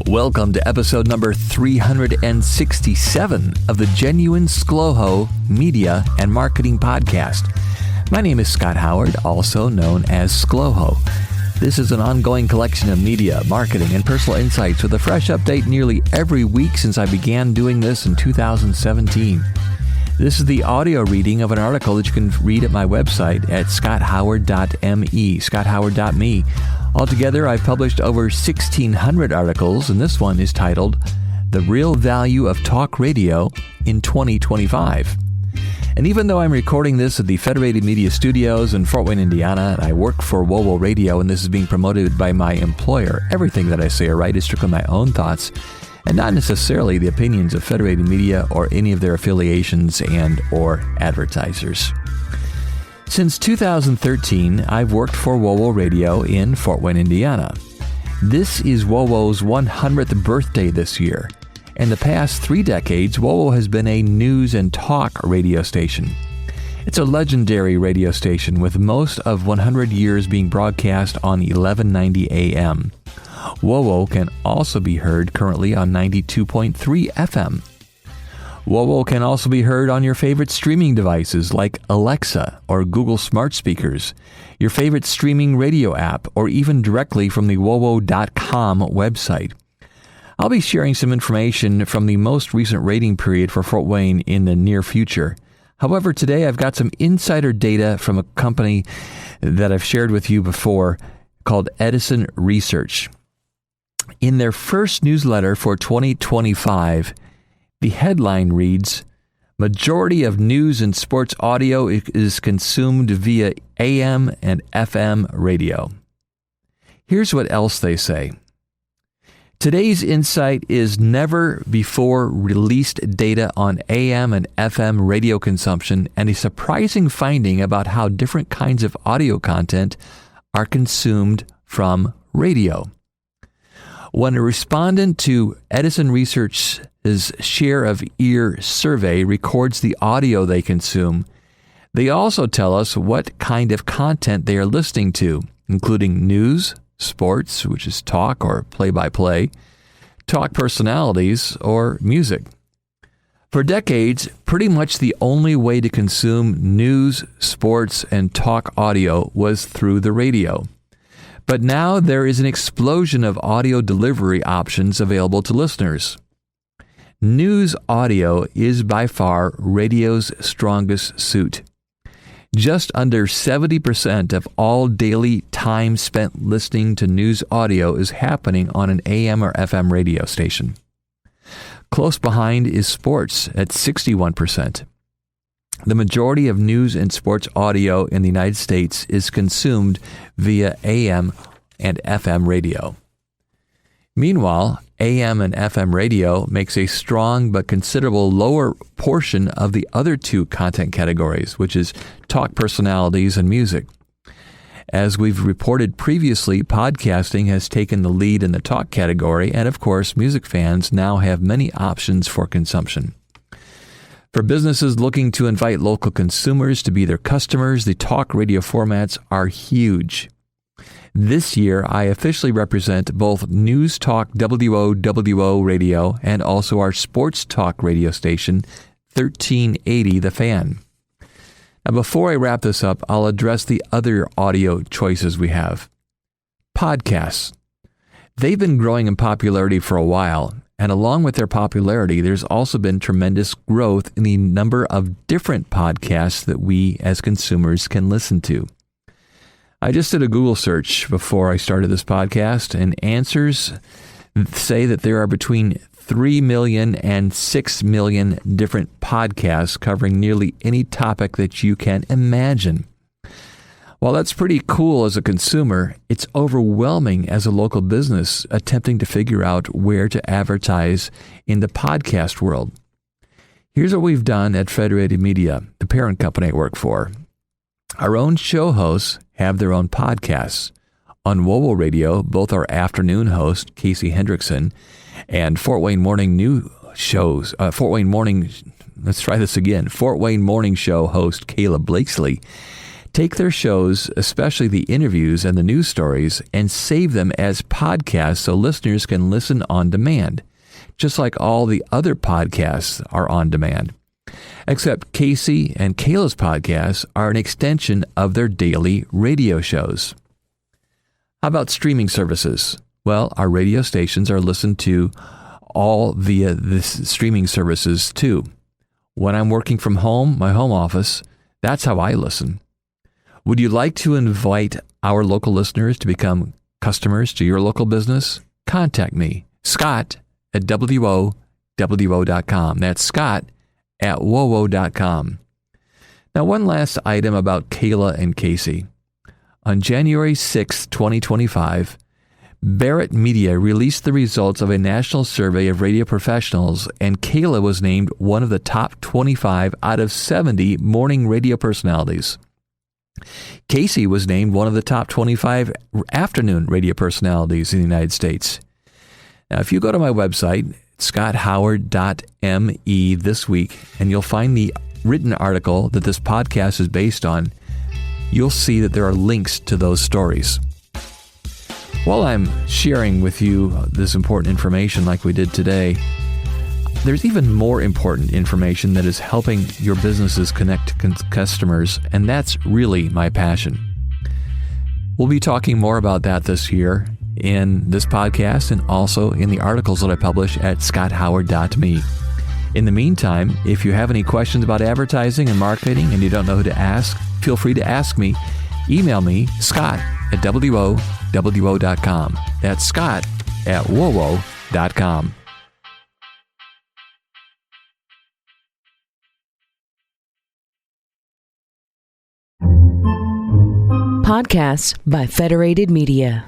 Welcome to episode number 367 of the Genuine ScLoHo Media and Marketing Podcast. My name is Scott Howard, also known as ScLoHo. This is an ongoing collection of media, marketing, and personal insights with a fresh update nearly every week since I began doing this in 2017. This is the audio reading of an article that you can read at my website at scotthoward.me, scotthoward.me. Altogether, I've published over 1,600 articles, and this one is titled The Real Value of Talk Radio in 2025. And even though I'm recording this at the Federated Media Studios in Fort Wayne, Indiana, and I work for WOWO Radio, and this is being promoted by my employer, everything that I say or write is strictly my own thoughts, and not necessarily the opinions of Federated Media or any of their affiliations and or advertisers. Since 2013, I've worked for WOWO Radio in Fort Wayne, Indiana. This is WOWO's 100th birthday this year. In the past 3 decades, WOWO has been a news and talk radio station. It's a legendary radio station with most of 100 years being broadcast on 1190 AM. WOWO can also be heard currently on 92.3 FM. WOWO can also be heard on your favorite streaming devices like Alexa or Google Smart Speakers, your favorite streaming radio app, or even directly from the WOWO.com website. I'll be sharing some information from the most recent rating period for Fort Wayne in the near future. However, today I've got some insider data from a company that I've shared with you before called Edison Research. In their first newsletter for 2025, the headline reads, "Majority of news and sports audio is consumed via AM and FM radio." Here's what else they say. Today's insight is never before released data on AM and FM radio consumption and a surprising finding about how different kinds of audio content are consumed from radio. When a respondent to Edison Research's share of ear survey records the audio they consume, they also tell us what kind of content they are listening to, including news, sports, which is talk or play-by-play, talk personalities, or music. For decades, pretty much the only way to consume news, sports, and talk audio was through the radio. But now there is an explosion of audio delivery options available to listeners. News audio is by far radio's strongest suit. Just under 70% of all daily time spent listening to news audio is happening on an AM or FM radio station. Close behind is sports at 61%. The majority of news and sports audio in the United States is consumed via AM and FM radio. Meanwhile, AM and FM radio makes a strong but considerable lower portion of the other two content categories, which is talk personalities and music. As we've reported previously, podcasting has taken the lead in the talk category, and of course, music fans now have many options for consumption. For businesses looking to invite local consumers to be their customers, the talk radio formats are huge. This year, I officially represent both News Talk WOWO Radio and also our sports talk radio station, 1380 The Fan. Now, before I wrap this up, I'll address the other audio choices we have. Podcasts. They've been growing in popularity for a while, and along with their popularity, there's also been tremendous growth in the number of different podcasts that we as consumers can listen to. I just did a Google search before I started this podcast, and answers say that there are between 3 million and 6 million different podcasts covering nearly any topic that you can imagine. While that's pretty cool as a consumer, it's overwhelming as a local business attempting to figure out where to advertise in the podcast world. Here's what we've done at Federated Media, the parent company I work for. Our own show hosts have their own podcasts. On WOWO Radio, both our afternoon host, Casey Hendrickson, and Fort Wayne Morning Fort Wayne Morning Show host, Caleb Blakesley, take their shows, especially the interviews and the news stories, and save them as podcasts so listeners can listen on demand, just like all the other podcasts are on demand. Except Casey and Kayla's podcasts are an extension of their daily radio shows. How about streaming services? Well, our radio stations are listened to all via the streaming services too. When I'm working from home, my home office, that's how I listen. Would you like to invite our local listeners to become customers to your local business? Contact me, Scott at WOWO.com. That's Scott at WOWO.com. Now, one last item about Kayla and Casey. On January 6, 2025, Barrett Media released the results of a national survey of radio professionals, and Kayla was named one of the top 25 out of 70 morning radio personalities. Casey was named one of the top 25 afternoon radio personalities in the United States. Now, if you go to my website, scotthoward.me this week, and you'll find the written article that this podcast is based on, you'll see that there are links to those stories. While I'm sharing with you this important information like we did today, there's even more important information that is helping your businesses connect to customers, and that's really my passion. We'll be talking more about that this year in this podcast and also in the articles that I publish at scotthoward.me. In the meantime, if you have any questions about advertising and marketing and you don't know who to ask, feel free to ask me. Email me, Scott at WOWO.com. That's Scott at WOWO.com. Podcasts by Federated Media.